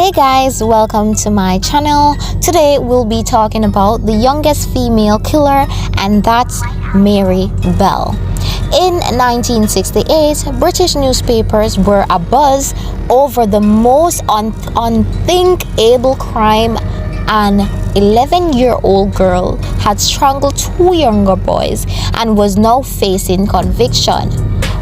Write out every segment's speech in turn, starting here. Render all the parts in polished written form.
Hey guys, welcome to my channel. Today we'll be talking about the youngest female killer, and that's Mary Bell. In 1968, British newspapers were abuzz over the most unthinkable crime. An 11-year-old girl had strangled two younger boys and was now facing conviction.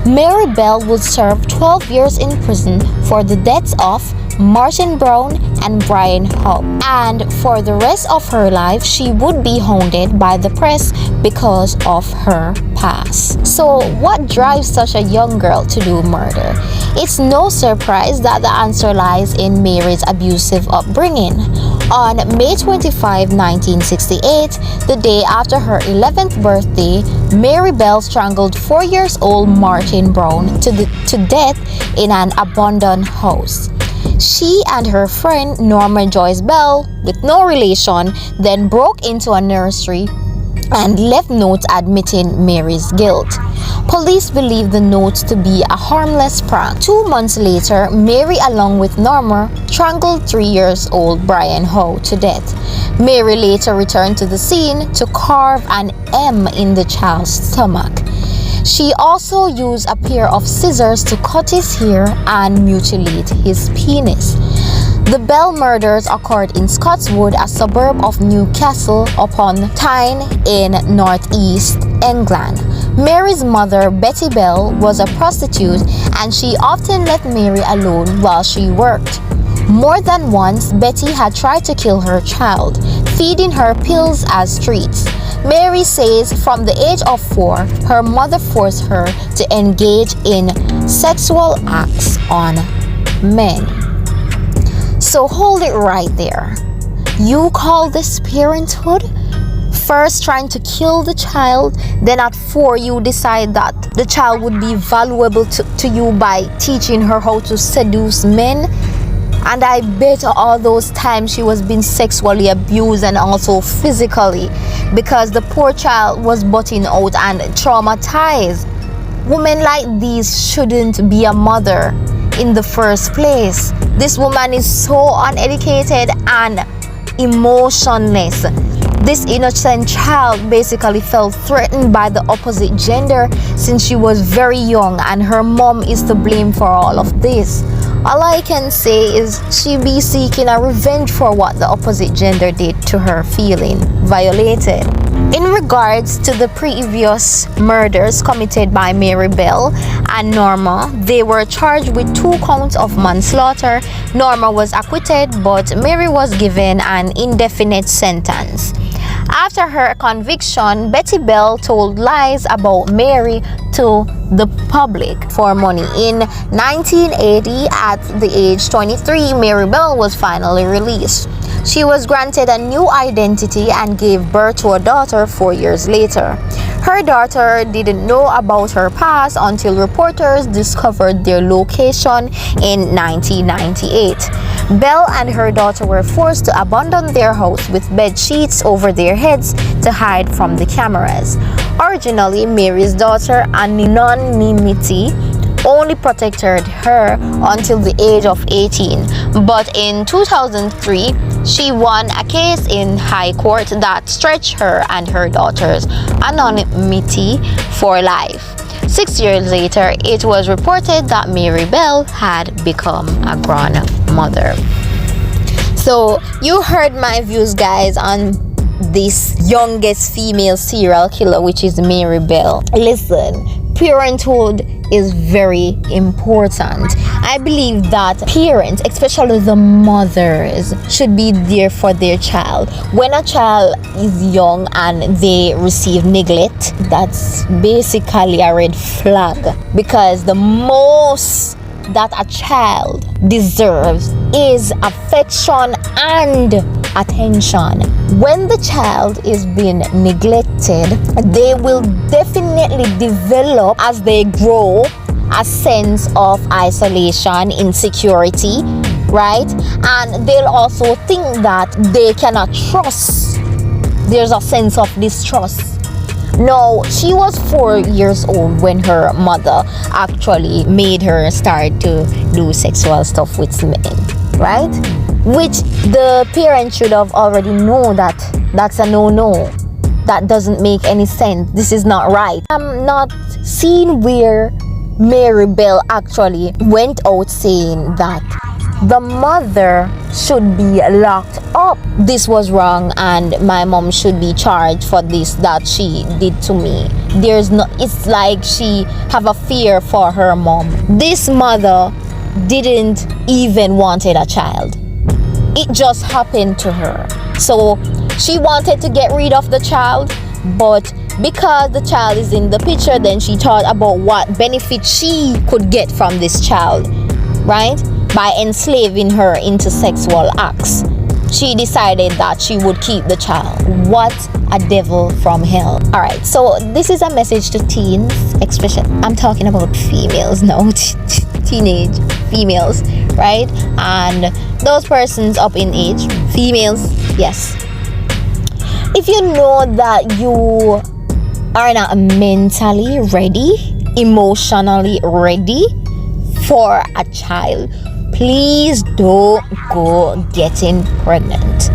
Mary Bell would serve 12 years in prison for the deaths of Martin Brown and Brian Howe, and for the rest of her life she would be hounded by the press because of her past. So what drives such a young girl to do murder? It's no surprise that the answer lies in Mary's abusive upbringing. On May 25, 1968, the day after her 11th birthday, Mary Bell strangled 4-year-old Martin Brown to death in an abandoned house. She and her friend Norma Joyce Bell, with no relation, then broke into a nursery and left notes admitting Mary's guilt. Police believe the notes to be a harmless prank. 2 months later, Mary, along with Norma, strangled 3-year-old Brian Howe to death. Mary later returned to the scene to carve an M in the child's stomach. She also used a pair of scissors to cut his hair and mutilate his penis. The Bell murders occurred in Scotswood, a suburb of Newcastle upon Tyne in northeast England. Mary's mother, Betty Bell, was a prostitute, and she often left Mary alone while she worked. More than once, Betty had tried to kill her child, feeding her pills as treats. Mary says from the age of 4, her mother forced her to engage in sexual acts on men. So hold it right there. You call this parenthood? First trying to kill the child, then at 4 you decide that the child would be valuable to you by teaching her how to seduce men. And I bet all those times she was being sexually abused and also physically, because the poor child was butting out and traumatized. Women like these shouldn't be a mother in the first place. This woman is so uneducated and emotionless. This innocent child basically felt threatened by the opposite gender since she was very young, and her mom is to blame for all of this. All I can say is she be seeking a revenge for what the opposite gender did to her, feeling violated. In regards to the previous murders committed by Mary Bell and Norma, they were charged with 2 counts of manslaughter. Norma was acquitted, but Mary was given an indefinite sentence. After her conviction, Betty Bell told lies about Mary to the public for money. In 1980, at the age 23, Mary Bell was finally released. She was granted a new identity and gave birth to a daughter 4 years later. Her daughter didn't know about her past until reporters discovered their location in 1998. Bell and her daughter were forced to abandon their house with bed sheets over their heads to hide from the cameras. Originally, Mary's daughter, anonymity only protected her until the age of 18, but in 2003, she won a case in High Court that stretched her and her daughter's anonymity for life. 6 years later, it was reported that Mary Bell had become a grandmother. So you heard my views, guys, on this youngest female serial killer, which is Mary Bell. Listen, parenthood is very important. I believe that parents, especially the mothers, should be there for their child. When a child is young and they receive neglect, that's basically a red flag, because the most that a child deserves is affection and attention. When the child is being neglected, they will definitely develop, as they grow, a sense of isolation, insecurity, right? And they'll also think that they cannot trust. There's a sense of distrust. No, she was 4 years old when her mother actually made her start to do sexual stuff with men, right? which the parents should have already known that that's a no-no. That doesn't make any sense. This is not right. I'm not seeing where Mary Bell actually went out saying that the mother should be locked up. This was wrong and my mom should be charged for this that she did to me. There's no, it's like she have a fear for her mom. This mother didn't even wanted a child. It just happened to her. So she wanted to get rid of the child, but because the child is in the picture, then she thought about what benefit she could get from this child, right? By enslaving her into sexual acts. She decided that she would keep the child. What a devil from hell. Alright, so this is a message to teens, especially, I'm talking about females now, teenage females, right? And those persons up in age, females, yes. If you know that you are not mentally ready, emotionally ready for a child, please don't go getting pregnant.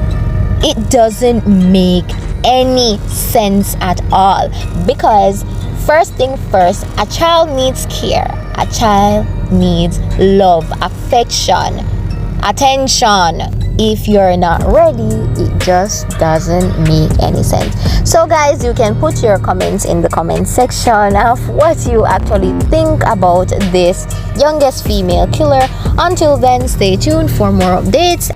It doesn't make any sense at all, because first thing first, a child needs care. A child needs love, affection, attention. If you're not ready, it just doesn't make any sense. So guys, you can put your comments in the comment section of what you actually think about this youngest female killer. Until then, stay tuned for more updates.